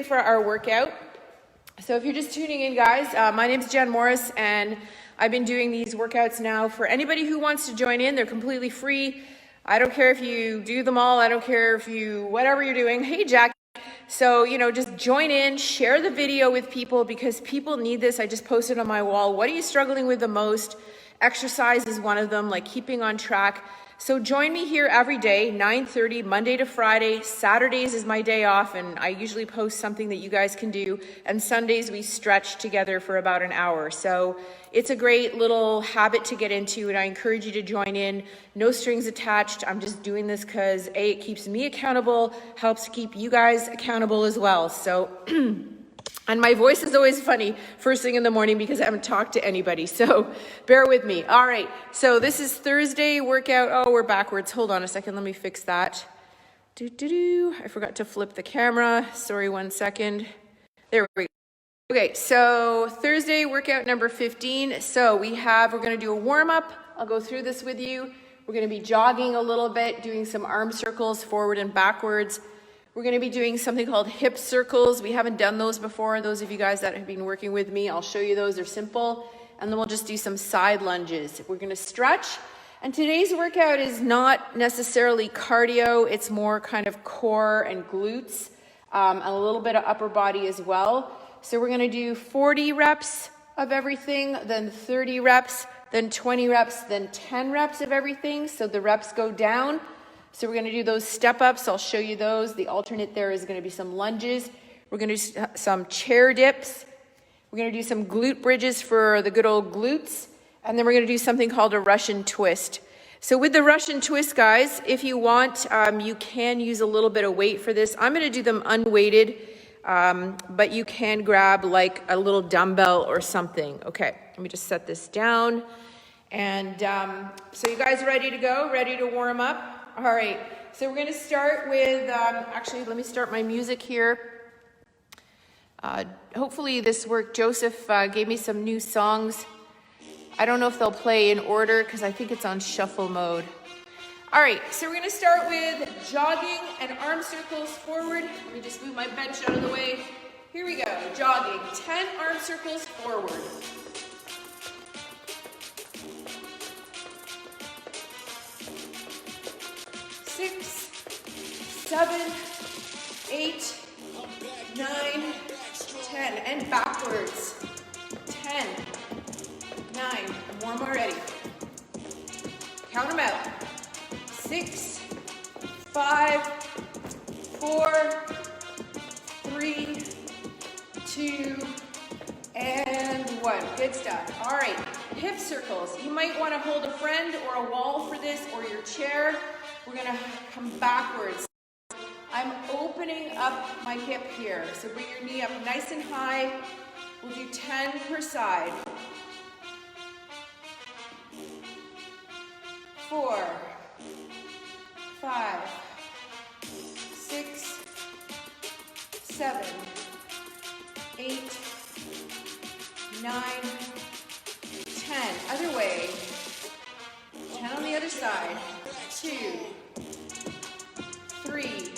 for our workout. So if you're just tuning in, guys, my name's Jen Morris, and I've been doing these workouts now for anybody who wants to join in. They're completely free. I don't care if you do them all. I don't care if you, whatever you're doing. Hey, Jack. So, just join in, share the video with people because people need this. I just posted on my wall. What are you struggling with the most? Exercise is one of them, like keeping on track. So join me here every day, 9:30, Monday to Friday. Saturdays is my day off, and I usually post something that you guys can do. And Sundays we stretch together for about an hour. So it's a great little habit to get into, and I encourage you to join in. No strings attached. I'm just doing this because A, it keeps me accountable, helps keep you guys accountable as well. So and my voice is always funny first thing in the morning because I haven't talked to anybody, so bear with me. All right, so this is Thursday workout. Oh, we're backwards. Hold on a second, let me fix that. I forgot to flip the camera. Sorry, 1 second. There we go. Okay, so Thursday workout number 15. So we're gonna do a warm-up. I'll go through this with you. We're gonna be jogging a little bit, doing some arm circles forward and backwards. We're going to be doing something called hip circles. We haven't done those before. Those of you guys that have been working with me, I'll show you those. They're simple. And then we'll just do some side lunges. We're going to stretch. And today's workout is not necessarily cardio. It's more kind of core and glutes, and a little bit of upper body as well. So we're going to do 40 reps of everything, then 30 reps, then 20 reps, then 10 reps of everything. So the reps go down. So we're going to do those step ups. I'll show you those. The alternate there is going to be some lunges. We're going to do some chair dips. We're going to do some glute bridges for the good old glutes. And then we're going to do something called a Russian twist. So with the Russian twist, guys, if you want, you can use a little bit of weight for this. I'm going to do them unweighted, but you can grab like a little dumbbell or something. Okay, let me just set this down. And so you guys ready to go? Ready to warm up? All right, so we're going to start with, actually, let me start my music here. Hopefully this worked. Joseph gave me some new songs. I don't know if they'll play in order because I think it's on shuffle mode. All right, so we're going to start with jogging and arm circles forward. Let me just move my bench out of the way. Here we go, jogging, 10 arm circles forward. 6, 7, 8, 9, 10, and backwards. 10, 9, I'm warm already. Count them out. 6, 5, 4, 3, 2, and 1. Good stuff. All right, hip circles. You might want to hold a friend or a wall for this, or your chair. We're going to come backwards. I'm opening up my hip here. So bring your knee up nice and high. We'll do 10 per side. 4, 5, 6, 7, 8, 9, 10. Other way. 10 on the other side. 2, 3,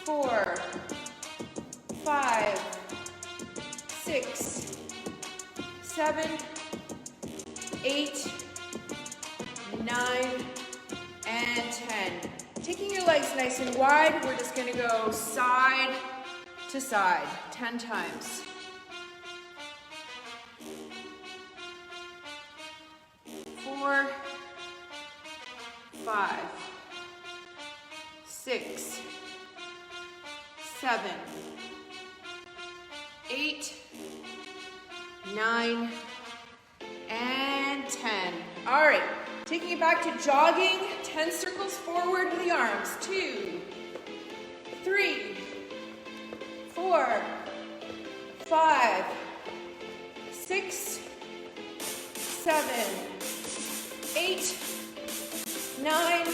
4, 5, 6, 7, 8, 9, and 10. Taking your legs nice and wide, we're just going to go side to side 10 times. 4, 5, 6, 7, 8, 9, and 10. All right, taking it back to jogging, 10 circles forward with the arms. 2, 3, 4, 5, 6, 7, 8, 9,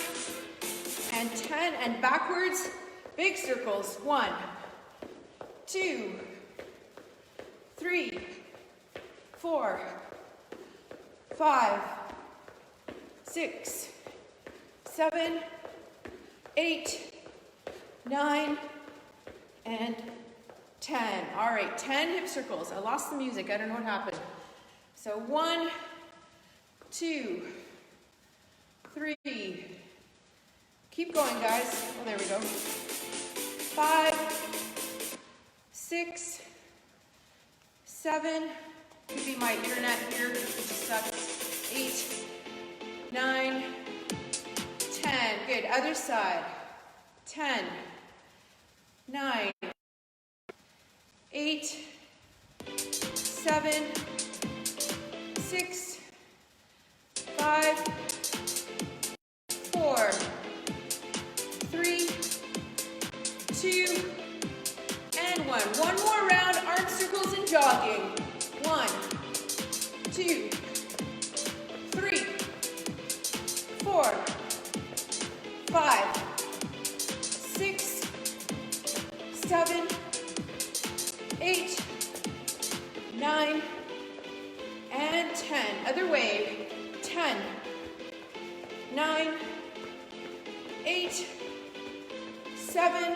and 10, and backwards, big circles. 1, 2, 3, 4, 5, 6, 7, 8, 9, and 10. All right, 10 hip circles. I lost the music. I don't know what happened. So 1, 2, 3. Keep going, guys. Oh, there we go. 5, 6, 7. Could be my internet here, which sucks. 8, 9, 10. Good. Other side. 10, 9, 8, 7, 6, 5, 4, 3, 2, and 1. One more round, arm circles and jogging. 1, 2, 3, 4, 5, 6, 7, 8, 9, and 10. Other way. 10, 9, 8, 7,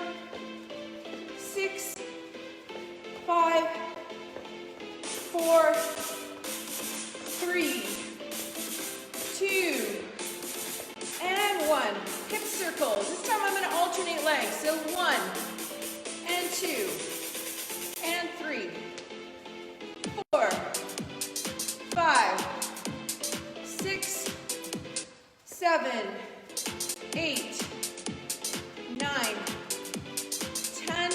6, 5, 4, 3, 2, and 1. Hip circles. This time I'm going to alternate legs. So 1 and 2 and 3, 4, 5, 6, 7, 8, 9, 10,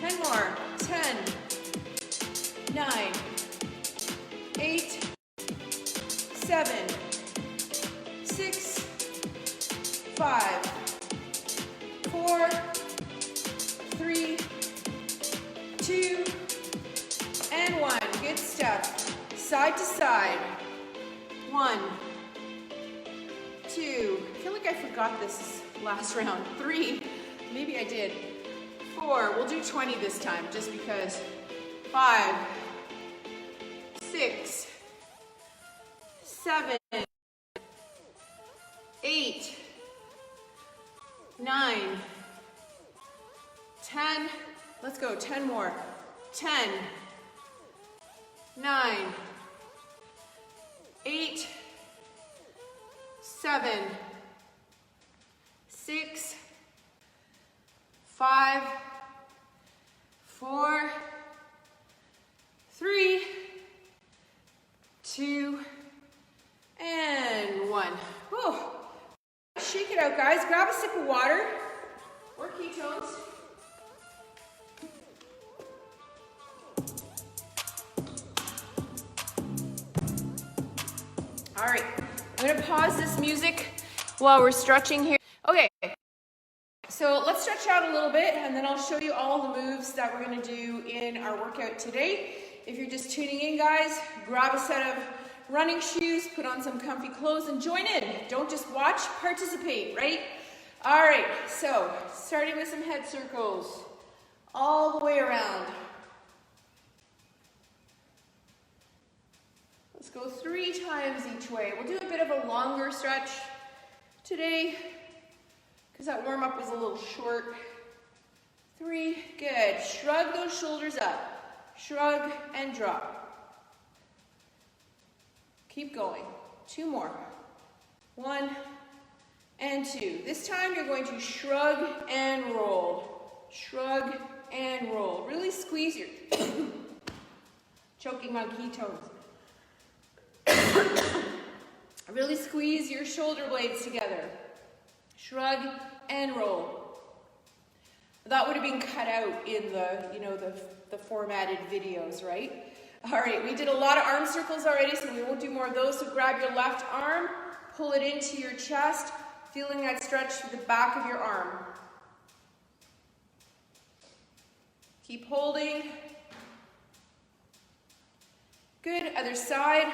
10 more, 10, 9, 8, 7, 6, 5, 4, 3, 2, and 1. Good stuff. Side to side. 1, 2. I feel like I forgot this last round. 3. Maybe I did. 4. We'll do 20 this time, just because. 5, 6, 7, 8, 9, 10. Let's go. 10 more. 10, 9, 8, 7, 6, 5, 4, 3, 2, and 1. Whew. Shake it out, guys. Grab a sip of water or ketones. All right, I'm gonna pause this music while we're stretching here. Okay, so let's stretch out a little bit and then I'll show you all the moves that we're gonna do in our workout today. If you're just tuning in, guys, grab a set of running shoes, put on some comfy clothes and join in. Don't just watch, participate, right? All right, so starting with some head circles all the way around. Let's go 3 times each way. We'll do a bit of a longer stretch today because that warm-up was a little short. 3, good. Shrug those shoulders up. Shrug and drop. Keep going. 2 more. 1 and 2. This time you're going to shrug and roll. Shrug and roll. Really squeeze your choking on ketones. Really squeeze your shoulder blades together. Shrug and roll. That would have been cut out in the formatted videos, right? All right, we did a lot of arm circles already, so we won't do more of those. So grab your left arm, pull it into your chest, feeling that stretch through the back of your arm. Keep holding. Good, other side.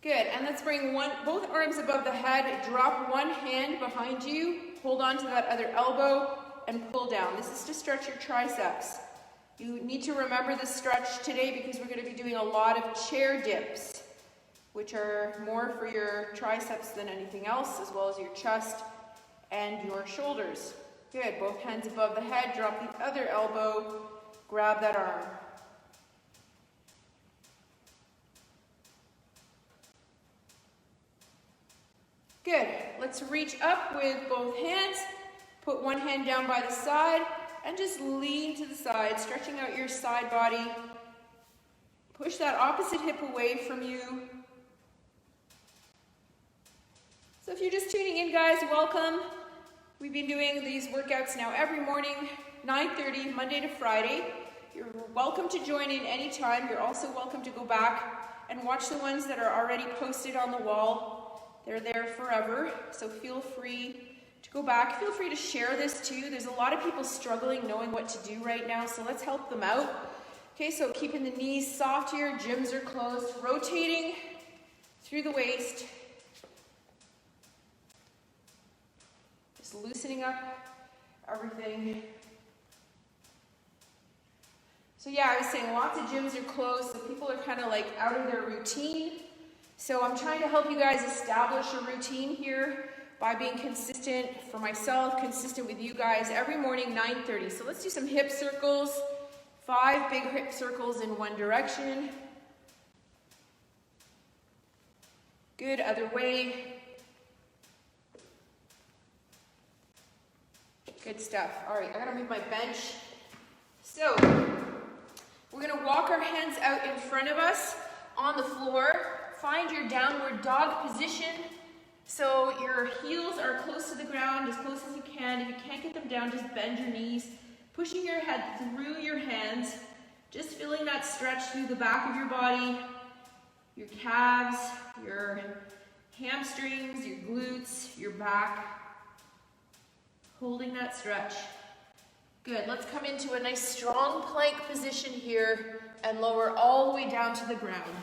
Good, and let's bring both arms above the head, drop one hand behind you, hold on to that other elbow, and pull down. This is to stretch your triceps. You need to remember this stretch today because we're going to be doing a lot of chair dips. which are more for your triceps than anything else, as well as your chest and your shoulders. Good, both hands above the head, drop the other elbow, grab that arm. Good, let's reach up with both hands, put one hand down by the side, and just lean to the side, stretching out your side body. Push that opposite hip away from you. So if you're just tuning in, guys, welcome. We've been doing these workouts now every morning, 9:30, Monday to Friday. You're welcome to join in anytime. You're also welcome to go back and watch the ones that are already posted on the wall. They're there forever, so feel free to go back. Feel free to share this too. There's a lot of people struggling knowing what to do right now, so let's help them out. Okay, so keeping the knees soft here, gyms are closed, rotating through the waist. Just loosening up everything. So yeah, I was saying lots of gyms are closed, so people are kind of like out of their routine. So I'm trying to help you guys establish a routine here by being consistent for myself, consistent with you guys every morning, 9:30. So let's do some hip circles. 5 big hip circles in one direction. Good, other way. Good stuff. All right, I gotta move my bench. So, we're gonna walk our hands out in front of us on the floor. Find your downward dog position. So your heels are close to the ground, as close as you can. If you can't get them down, just bend your knees. Pushing your head through your hands, just feeling that stretch through the back of your body, your calves, your hamstrings, your glutes, your back. Holding that stretch. Good, let's come into a nice strong plank position here and lower all the way down to the ground.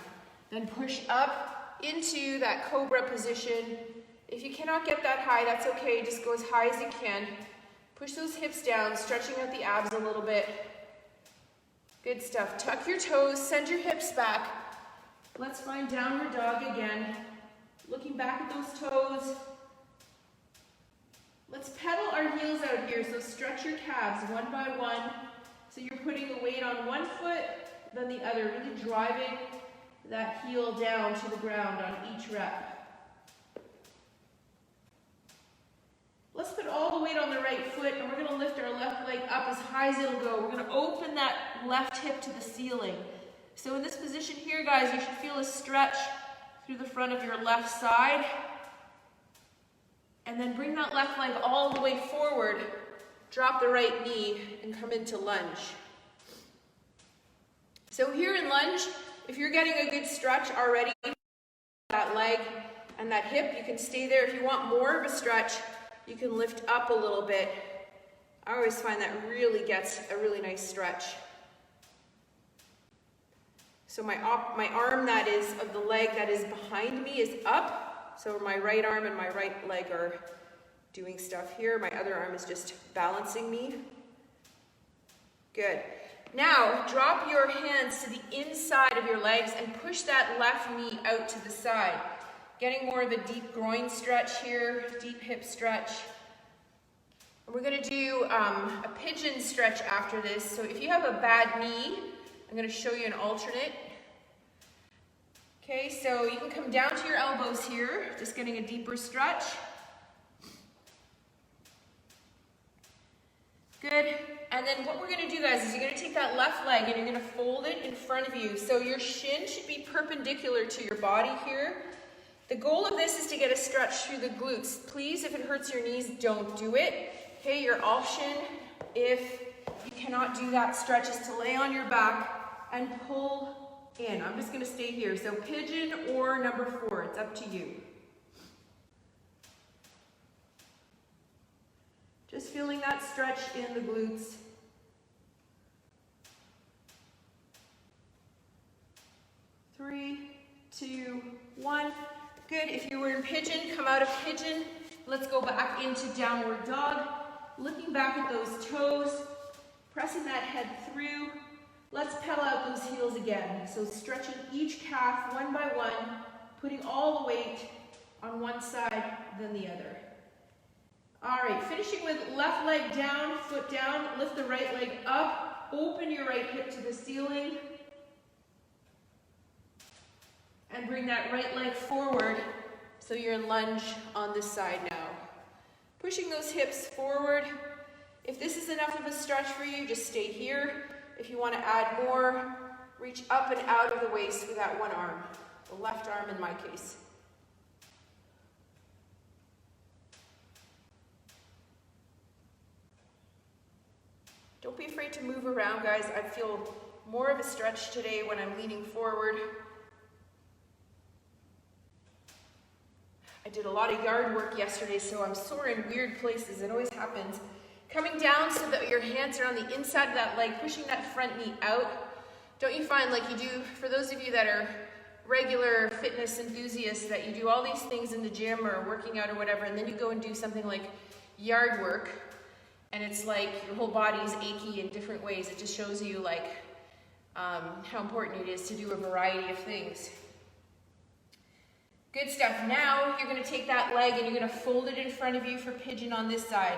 Then push up into that cobra position. If you cannot get that high, that's okay, just go as high as you can. Push those hips down, stretching out the abs a little bit. Good stuff. Tuck your toes, send your hips back. Let's find downward dog again. Looking back at those toes. Let's pedal our heels out here, so stretch your calves one by one. So you're putting the weight on one foot, then the other, really driving that heel down to the ground on each rep. Let's put all the weight on the right foot, and we're going to lift our left leg up as high as it'll go. We're going to open that left hip to the ceiling. So in this position here, guys, you should feel a stretch through the front of your left side. And then bring that left leg all the way forward. Drop the right knee and come into lunge. So here in lunge, if you're getting a good stretch already, that leg and that hip, you can stay there. If you want more of a stretch, you can lift up a little bit. I always find that really gets a really nice stretch. So my arm that is of the leg that is behind me is up. So my right arm and my right leg are doing stuff here. My other arm is just balancing me. Good. Now drop your hands to the inside of your legs and push that left knee out to the side. Getting more of a deep groin stretch here, deep hip stretch. And we're going to do a pigeon stretch after this. So if you have a bad knee, I'm going to show you an alternate. Okay, so you can come down to your elbows here, just getting a deeper stretch. Good. And then what we're going to do, guys, is you're going to take that left leg and you're going to fold it in front of you. So your shin should be perpendicular to your body here. The goal of this is to get a stretch through the glutes. Please, if it hurts your knees, don't do it. Okay, your option, if you cannot do that stretch, is to lay on your back and pull in. I'm just going to stay here. So pigeon or number 4, it's up to you. Just feeling that stretch in the glutes. Three, 2, 1. Good. If you were in pigeon, come out of pigeon. Let's go back into downward dog. Looking back at those toes, pressing that head through. Let's pedal out those heels again. So stretching each calf one by one, putting all the weight on one side than the other. All right, finishing with left leg down, foot down, lift the right leg up, open your right hip to the ceiling, and bring that right leg forward so you're in lunge on this side now. Pushing those hips forward. If this is enough of a stretch for you, just stay here. If you want to add more, reach up and out of the waist with that one arm, the left arm in my case. Don't be afraid to move around, guys. I feel more of a stretch today when I'm leaning forward. I did a lot of yard work yesterday, so I'm sore in weird places. It always happens. Coming down so that your hands are on the inside of that leg, pushing that front knee out. Don't you find, like you do, for those of you that are regular fitness enthusiasts, that you do all these things in the gym or working out or whatever, and then you go and do something like yard work, and it's like your whole body's achy in different ways. It just shows you like how important it is to do a variety of things. Good stuff. Now you're going to take that leg and you're going to fold it in front of you for pigeon on this side.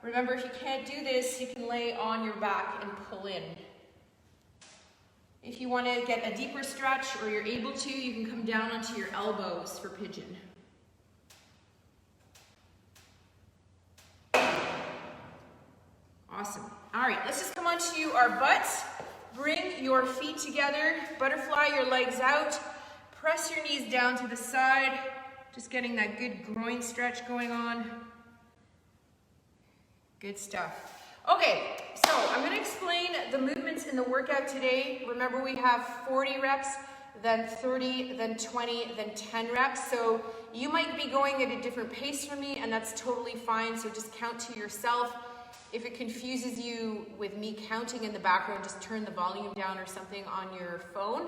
Remember, if you can't do this, you can lay on your back and pull in. If you want to get a deeper stretch, or you're able to, you can come down onto your elbows for pigeon. Awesome. All right, let's just come onto our butts. Bring your feet together, butterfly your legs out. Press your knees down to the side, just getting that good groin stretch going on. Good stuff. Okay, so I'm going to explain the movements in the workout today. Remember, we have 40 reps, then 30, then 20, then 10 reps. So you might be going at a different pace from me, and that's totally fine. So just count to yourself. If it confuses you with me counting in the background, just turn the volume down or something on your phone.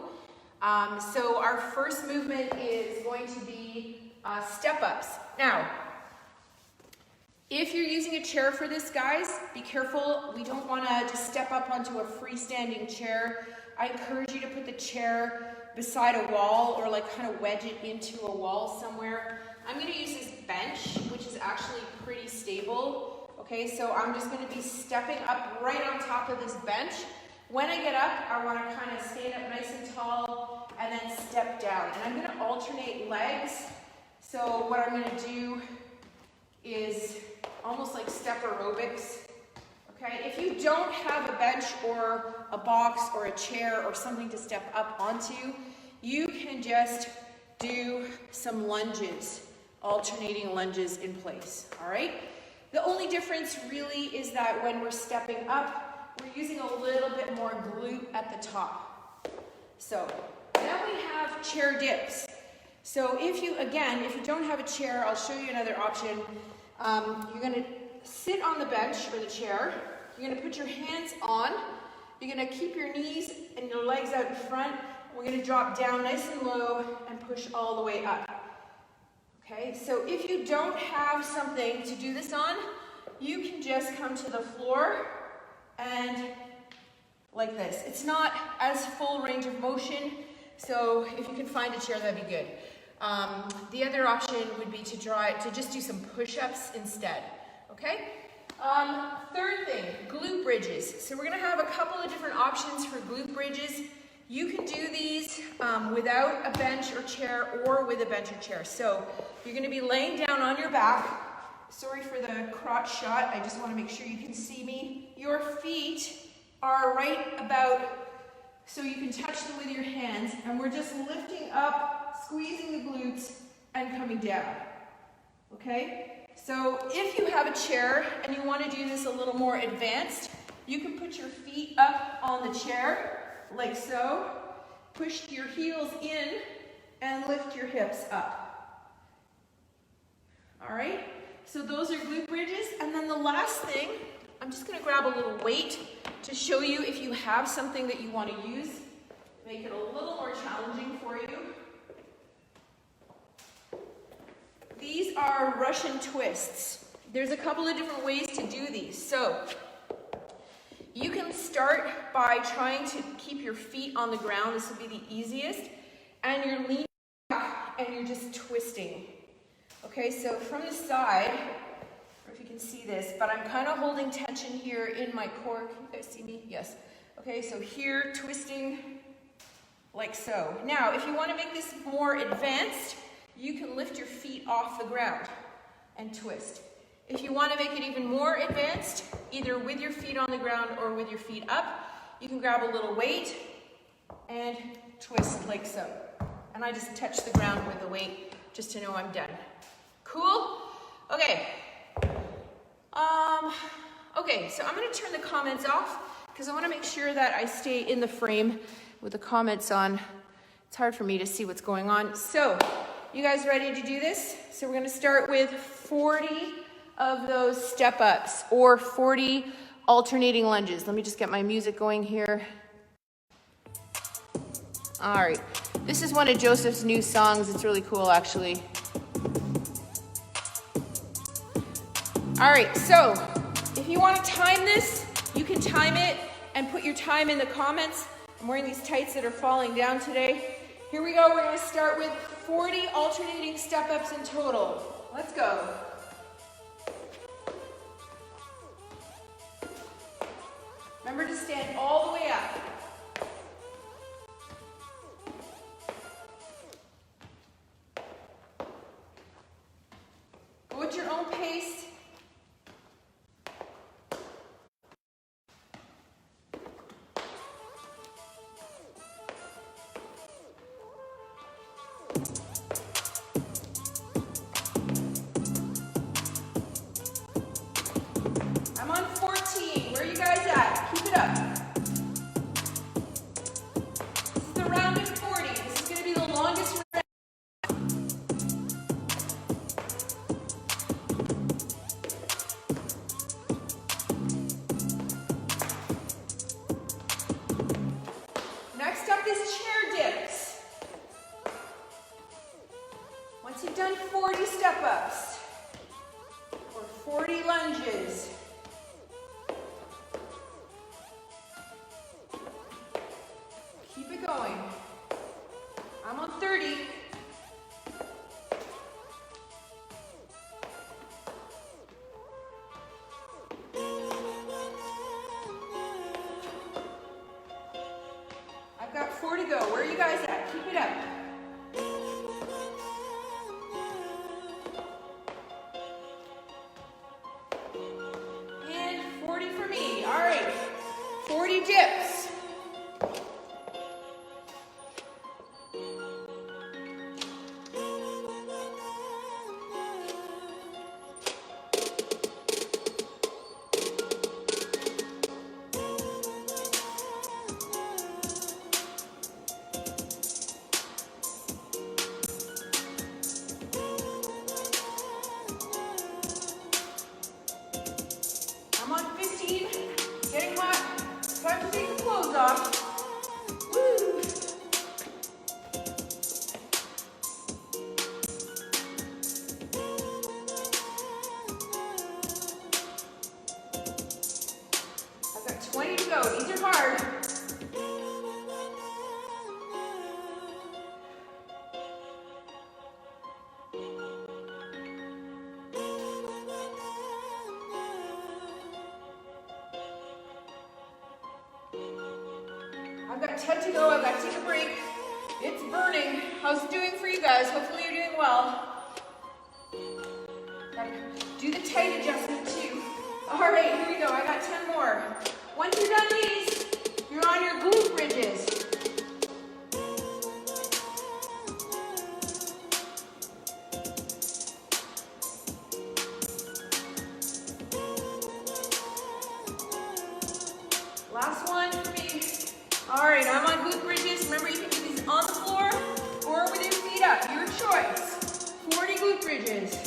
So our first movement is going to be step-ups. Now, if you're using a chair for this, guys, be careful. We don't want to just step up onto a freestanding chair. I encourage you to put the chair beside a wall or like kind of wedge it into a wall somewhere. I'm going to use this bench, which is actually pretty stable. Okay, so I'm just going to be stepping up right on top of this bench. When I get up, I want to kind of stand up nice and tall and then step down. And I'm going to alternate legs. So what I'm going to do is almost like step aerobics. Okay, if you don't have a bench or a box or a chair or something to step up onto, you can just do some lunges, alternating lunges in place. All right? The only difference really is that when we're stepping up, we're using a little bit more glute at the top. So then we have chair dips. So if you don't have a chair, I'll show you another option. You're going to sit on the bench or the chair. You're going to put your hands on. You're going to keep your knees and your legs out in front. We're going to drop down nice and low and push all the way up. Okay, so if you don't have something to do this on, you can just come to the floor and like this. It's not as full range of motion, so if you can find a chair, that'd be good. The other option would be to just do some push-ups instead, okay? Third thing, glute bridges. So we're gonna have a couple of different options for glute bridges. You can do these without a bench or chair or with a bench or chair. So you're gonna be laying down on your back. Sorry for the crotch shot, I just wanna make sure you can see me. Your feet are right about, so you can touch them with your hands, and we're just lifting up, squeezing the glutes, and coming down, okay? So if you have a chair and you wanna do this a little more advanced, you can put your feet up on the chair, like so, push your heels in, and lift your hips up. All right? So those are glute bridges. And then the last thing, I'm just gonna grab a little weight to show you if you have something that you wanna use, make it a little more challenging for you. These are Russian twists. There's a couple of different ways to do these. So you can start by trying to keep your feet on the ground. This would be the easiest. And you're leaning back and you're just twisting. Okay, so from the side, I don't know if you can see this, but I'm kind of holding tension here in my core. Can you guys see me? Yes. Okay, so here, twisting like so. Now, if you want to make this more advanced, you can lift your feet off the ground and twist. If you want to make it even more advanced, either with your feet on the ground or with your feet up, you can grab a little weight and twist like so. And I just touch the ground with the weight just to know I'm done. Cool? Okay. Okay, so I'm going to turn the comments off because I want to make sure that I stay in the frame with the comments on. It's hard for me to see what's going on. So, you guys ready to do this? So we're going to start with 40 of those step ups or 40 alternating lunges. Let me just get my music going here. All right. This is one of Joseph's new songs. It's really cool, actually. All right, so if you want to time this, you can time it and put your time in the comments. I'm wearing these tights that are falling down today. Here we go. We're going to start with 40 alternating step-ups in total. Let's go. Remember to stand all the way up. Go at your own pace. I'm on 14. Where are you guys at? Keep it up. This is the round of 40. This is going to be the longest round. Next up is chair dips. Once you've done 40 step-ups or 40 lunges, keep it going. I'm on 30. I've got 4 to go. Where are you guys at? Keep it up. And 40 for me. All right. 40 dips. I'm on 15, getting hot. Time to take the clothes off. Woo! I've got 20 to go. These are hard. I've got 10 to go. I've got to take a break. It's burning. How's it doing for you guys? Hopefully you're doing well. Gotta do the tight adjustment too. All right, here we go. I got 10 more. Once you're done these, you're on your glute bridges. Last one for me. All right, I'm on glute bridges. Remember, you can do these on the floor or with your feet up. Your choice. 40 glute bridges.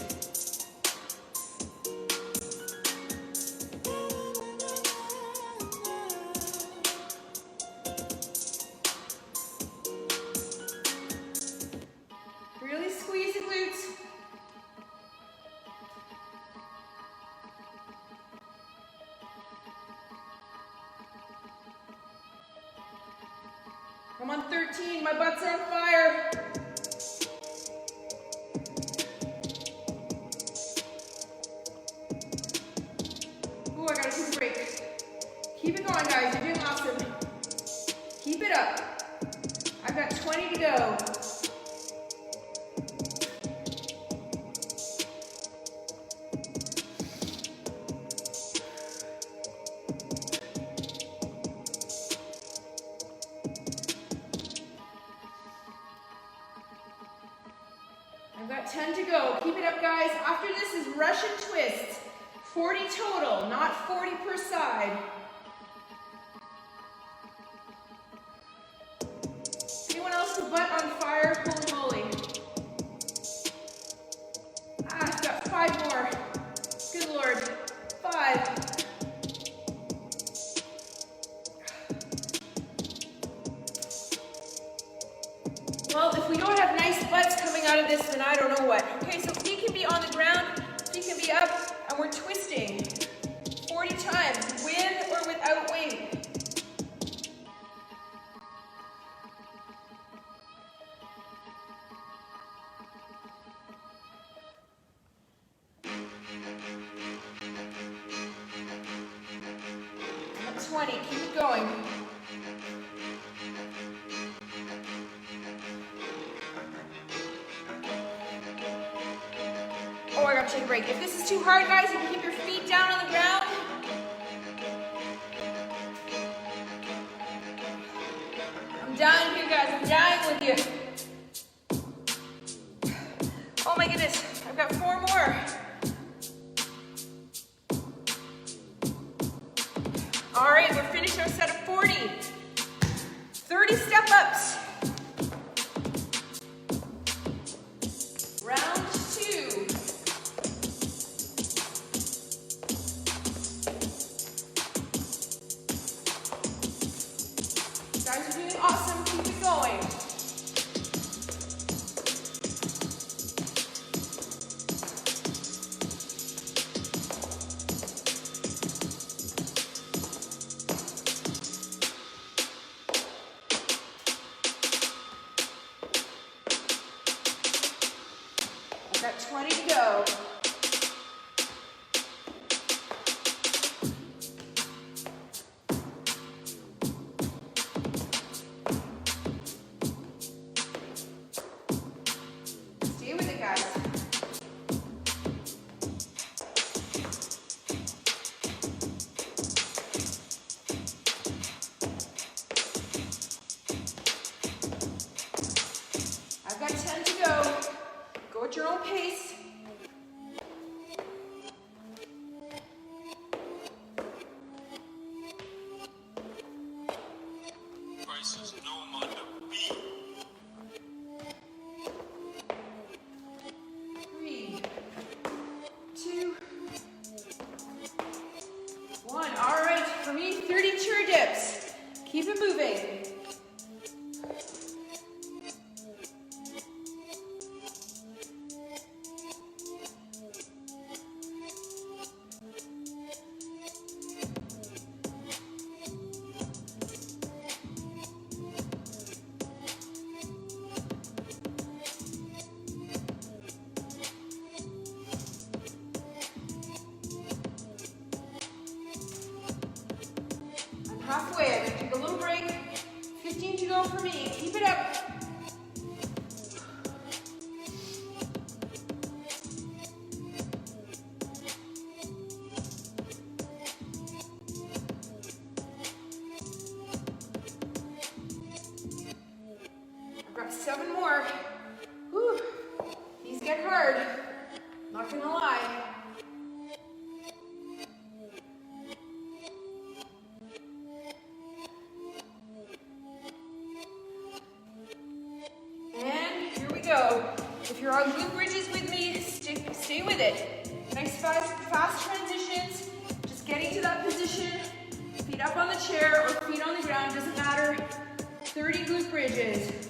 Really squeeze the glutes. I'm on 13, my butt's on fire. Keep it going, guys. You're doing awesome. Keep it up. I've got 20 to go. I've got 10 to go. Keep it up, guys. After this is Russian twists. 40 total, not 40 per side. Anyone else with butt on fire? Holy moly. I've got 5 more. Good Lord. 5. Well, if we don't have nice butts coming out of this, then I don't know what. Okay, so feet can be on the ground, feet can be up, and we're twisting 40 times, with or without weight. At 20, keep it going. Oh, I gotta take a break. If this is too hard, guys, you can keep your feet down on the ground. I'm dying here, guys. I'm dying with you. Oh my goodness. I've got 4 more. All right, we're finished our set of 40. 30 step-ups. Round 2. Guys are doing awesome. Keep it going. I've got 20 to go. Stay with it, guys. I've got 10 to go. Go at your own pace. Prices no man to beat. 3, 2, 1. All right, for me, 30 chair dips. Keep it moving. Halfway, I'm gonna take a little break. 15 to go for me. Keep it up. I've got 7 more. Whew. These get hard. Not gonna lie. Go. If you're on glute bridges with me, stay with it. Nice fast transitions. Just getting to that position. Feet up on the chair or feet on the ground, doesn't matter. 30 glute bridges.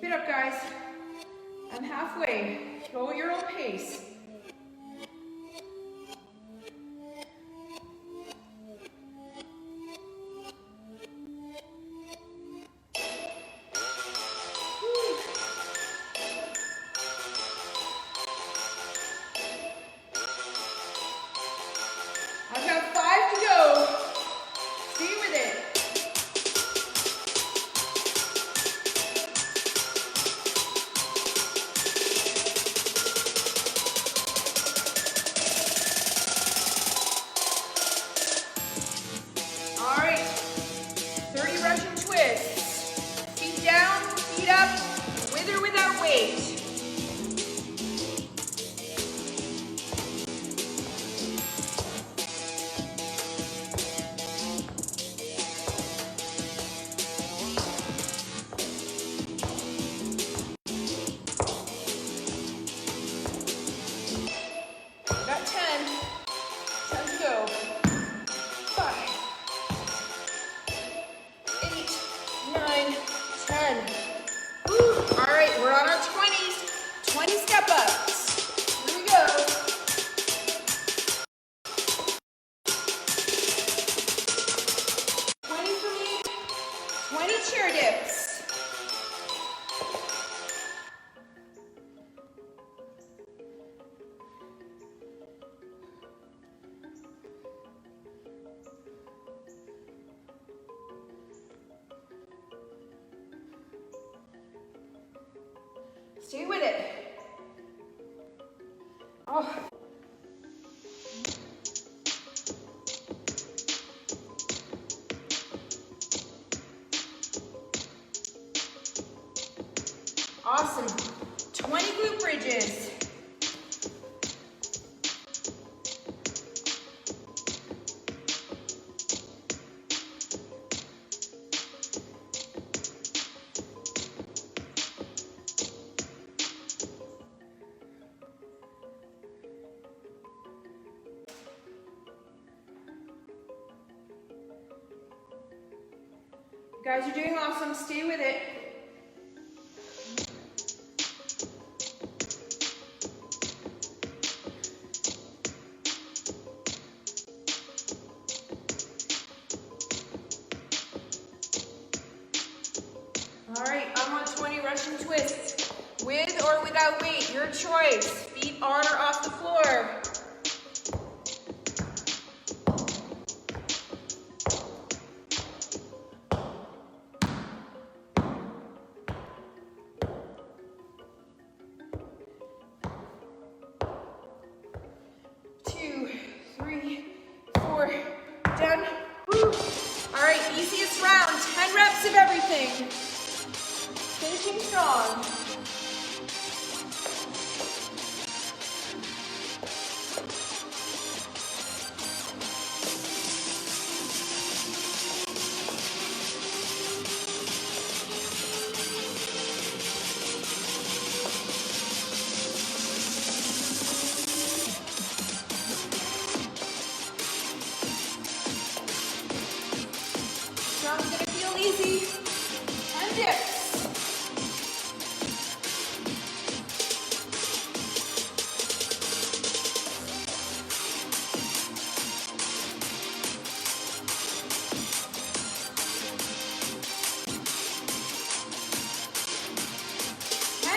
Keep it up, guys. I'm halfway. Go at your own pace. I've got 5 to go. Stay with it. All right, 30 Russian twists. Feet down, feet up, with or without weight. Got 10. 10 to go. 5, 8, 9, 10. Woo. All right, we're on our 20s. 20 step ups. Here we go. 20 for me. 20 chair dips. Stay with it. Oh. Awesome. 20 glute bridges. You guys are doing awesome. Stay with it. All right, I'm on 20 Russian twists. With or without weight, your choice. Feet on or off the floor. Two, 3, 4, done. Woo. All right, easiest round, 10 reps of everything. Finishing strong. Strong's gonna feel easy. 10 dips.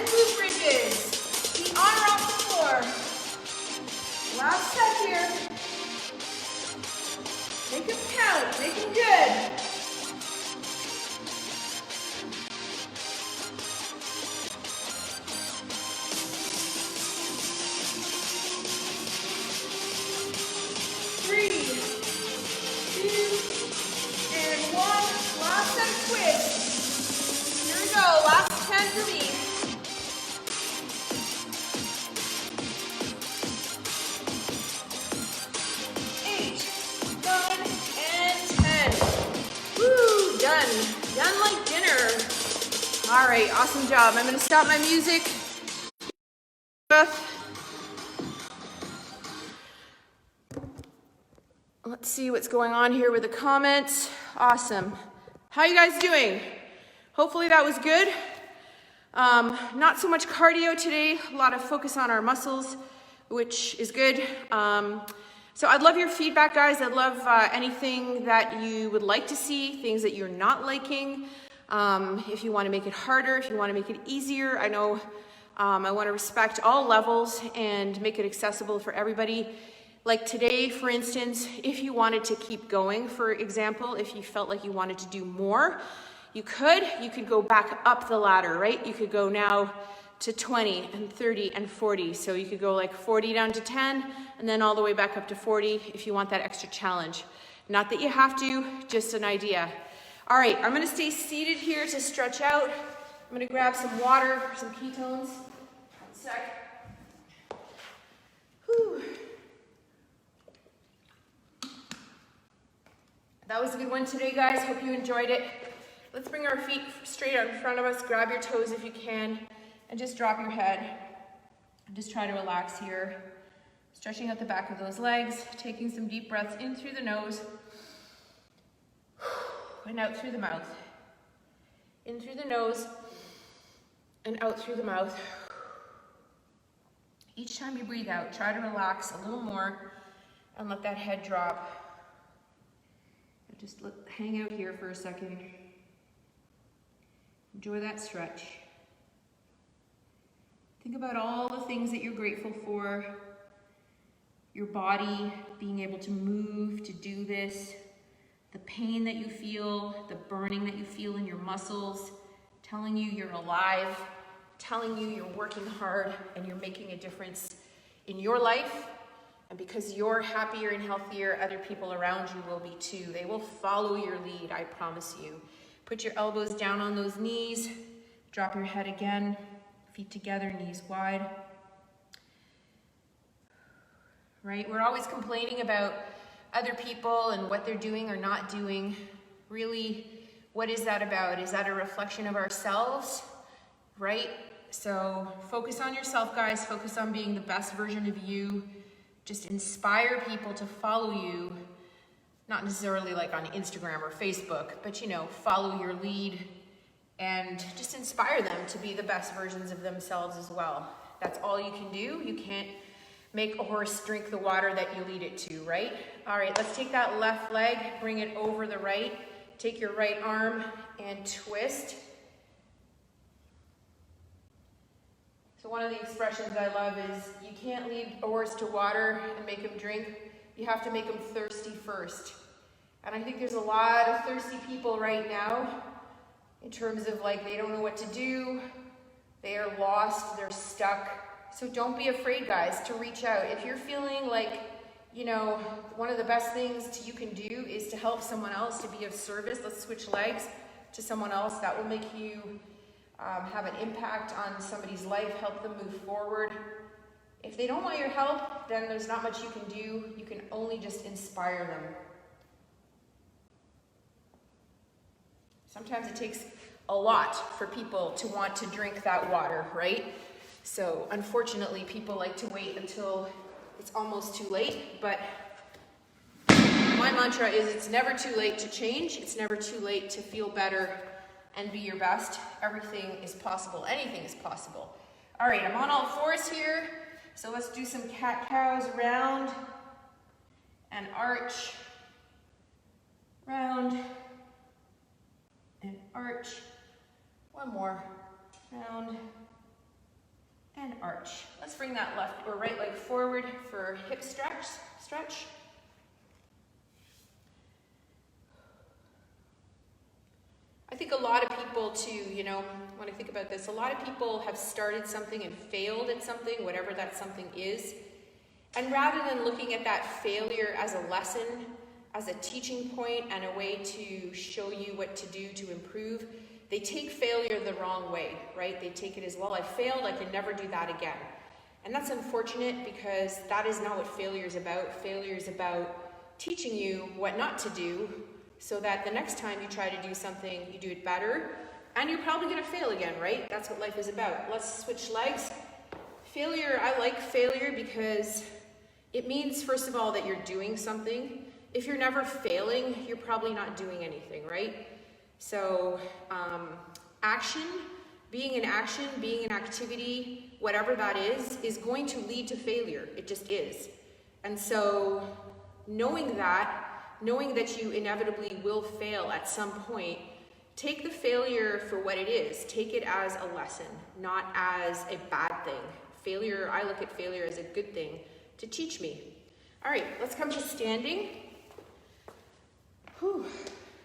Glute bridges. Feet on or off the floor. Last set here. Make them count. Make them good. Three, 2, and 1. Last set of twists. Here we go. Last 10 for me. 8, 9, and 10. Woo, done. Done like dinner. All right, awesome job. I'm gonna stop my music. Let's see what's going on here with the comments. Awesome. How you guys doing? Hopefully that was good. Not so much cardio today, a lot of focus on our muscles, which is good. So I'd love your feedback, guys. I'd love anything that you would like to see, things that you're not liking. If you want to make it harder, if you want to make it easier. I know I want to respect all levels and make it accessible for everybody. Like today, for instance, if you wanted to keep going, for example, if you felt like you wanted to do more, you could go back up the ladder, right? You could go now to 20 and 30 and 40. So you could go like 40 down to 10 and then all the way back up to 40 if you want that extra challenge. Not that you have to, just an idea. All right, I'm gonna stay seated here to stretch out. I'm gonna grab some water, some ketones. 1 sec. Whew. That was a good one today, guys. Hope you enjoyed it. Let's bring our feet straight out in front of us. Grab your toes if you can, and just drop your head. And just try to relax here. Stretching out the back of those legs, taking some deep breaths in through the nose, and out through the mouth. In through the nose, and out through the mouth. Each time you breathe out, try to relax a little more, and let that head drop. Just hang out here for a second. Enjoy that stretch. Think about all the things that you're grateful for. Your body being able to move, to do this. The pain that you feel, the burning that you feel in your muscles, telling you you're alive, telling you you're working hard and you're making a difference in your life. And because you're happier and healthier, other people around you will be too. They will follow your lead, I promise you. Put your elbows down on those knees. Drop your head again. Feet together, knees wide. Right? We're always complaining about other people and what they're doing or not doing. Really, what is that about? Is that a reflection of ourselves? Right? So focus on yourself, guys. Focus on being the best version of you. Just inspire people to follow you. Not necessarily like on Instagram or Facebook, but follow your lead and just inspire them to be the best versions of themselves as well. That's all you can do. You can't make a horse drink the water that you lead it to, right? All right, let's take that left leg, bring it over the right. Take your right arm and twist. So one of the expressions I love is you can't lead a horse to water and make him drink. You have to make him thirsty first. And I think there's a lot of thirsty people right now in terms of they don't know what to do. They are lost, they're stuck. So don't be afraid, guys, to reach out. If you're feeling like, one of the best things you can do is to help someone else, to be of service. Let's switch legs to someone else. That will make you have an impact on somebody's life, help them move forward. If they don't want your help, then there's not much you can do. You can only just inspire them. Sometimes it takes a lot for people to want to drink that water, right? So unfortunately, people like to wait until it's almost too late, but my mantra is it's never too late to change. It's never too late to feel better and be your best. Everything is possible. Anything is possible. All right, I'm on all fours here. So let's do some cat-cows, round and arch, round and arch. One more, round and arch. Let's bring that left or right leg forward for hip stretch. I think a lot of people too, when I think about this, a lot of people have started something and failed at something, whatever that something is. And rather than looking at that failure as a lesson, as a teaching point and a way to show you what to do to improve, they take failure the wrong way, right? They take it as, well, I failed, I can never do that again. And that's unfortunate because that is not what failure is about. Failure is about teaching you what not to do so that the next time you try to do something, you do it better, and you're probably gonna fail again, right? That's what life is about. Let's switch legs. Failure, I like failure because it means, first of all, that you're doing something. If you're never failing, you're probably not doing anything, right? So action being in action, being in activity, whatever that is going to lead to failure. It just is. And so knowing that you inevitably will fail at some point, take the failure for what it is. Take it as a lesson, not as a bad thing. Failure, I look at failure as a good thing to teach me. All right, let's come to standing. Whew.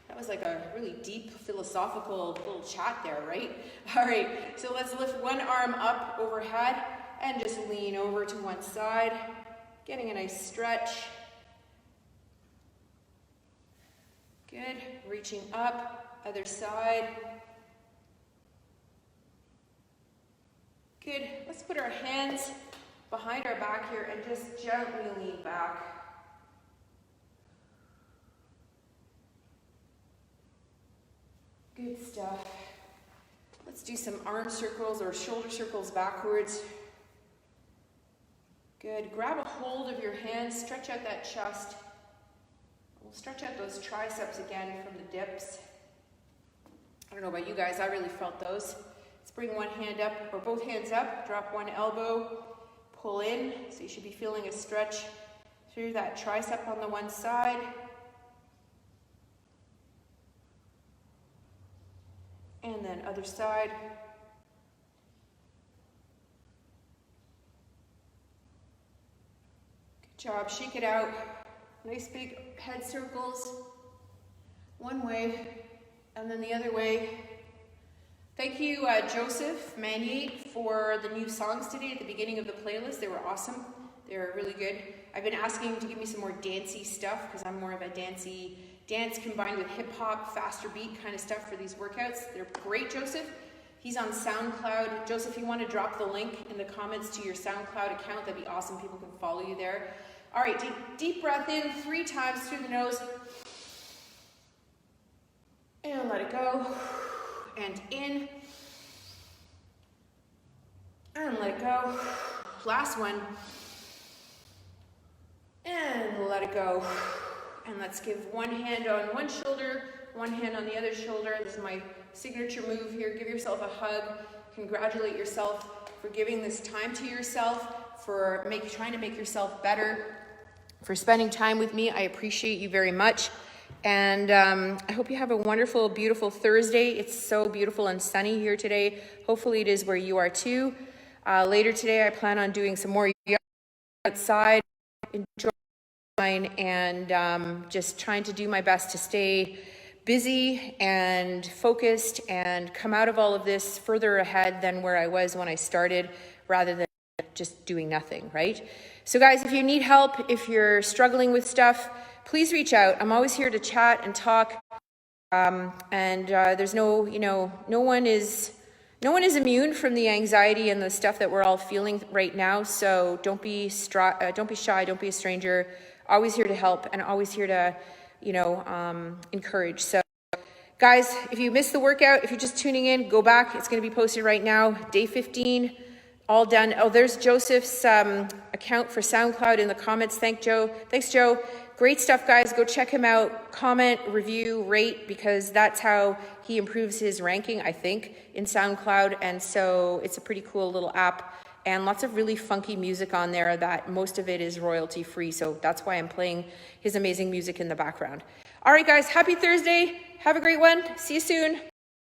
That was like a really deep philosophical little chat there, right? All right, so let's lift one arm up overhead and just lean over to one side, getting a nice stretch. Good, reaching up, other side. Good, let's put our hands behind our back here and just gently lean back. Good stuff. Let's do some arm circles or shoulder circles backwards. Good. Grab a hold of your hands, stretch out that chest. We'll stretch out those triceps again from the dips. I don't know about you guys, I really felt those. Let's bring one hand up, or both hands up, drop one elbow, pull in. So you should be feeling a stretch through that tricep on the one side. And then other side. Good job, shake it out. Nice big head circles. One way, and then the other way. Thank you, Joseph Manier, for the new songs today at the beginning of the playlist. They were awesome. They were really good. I've been asking him to give me some more dancey stuff because I'm more of a dancey dance combined with hip hop, faster beat kind of stuff for these workouts. They're great, Joseph. He's on SoundCloud. Joseph, if you want to drop the link in the comments to your SoundCloud account, that'd be awesome. People can follow you there. All right, deep breath in 3 times through the nose. And let it go. And in. And let it go. Last one. And let it go. And let's give one hand on one shoulder, one hand on the other shoulder. This is my signature move here. Give yourself a hug. Congratulate yourself for giving this time to yourself, for trying to make yourself better, for spending time with me. I appreciate you very much. And I hope you have a wonderful, beautiful Thursday. It's so beautiful and sunny here today. Hopefully it is where you are too. Later today, I plan on doing some more yoga outside. Enjoy and just trying to do my best to stay busy and focused and come out of all of this further ahead than where I was when I started, rather than just doing nothing, right? So guys, if you need help, if you're struggling with stuff, please reach out. I'm always here to chat and talk. There's no one is immune from the anxiety and the stuff that we're all feeling right now. So don't be shy, don't be a stranger. Always here to help and always here to, encourage. So guys, if you missed the workout, if you're just tuning in, go back. It's going to be posted right now. Day 15, all done. Oh, there's Joseph's account for SoundCloud in the comments. Thanks, Joe. Great stuff, guys. Go check him out. Comment, review, rate, because that's how he improves his ranking, I think, in SoundCloud. And so it's a pretty cool little app. And lots of really funky music on there that most of it is royalty free. So that's why I'm playing his amazing music in the background. All right, guys, happy Thursday. Have a great one. See you soon.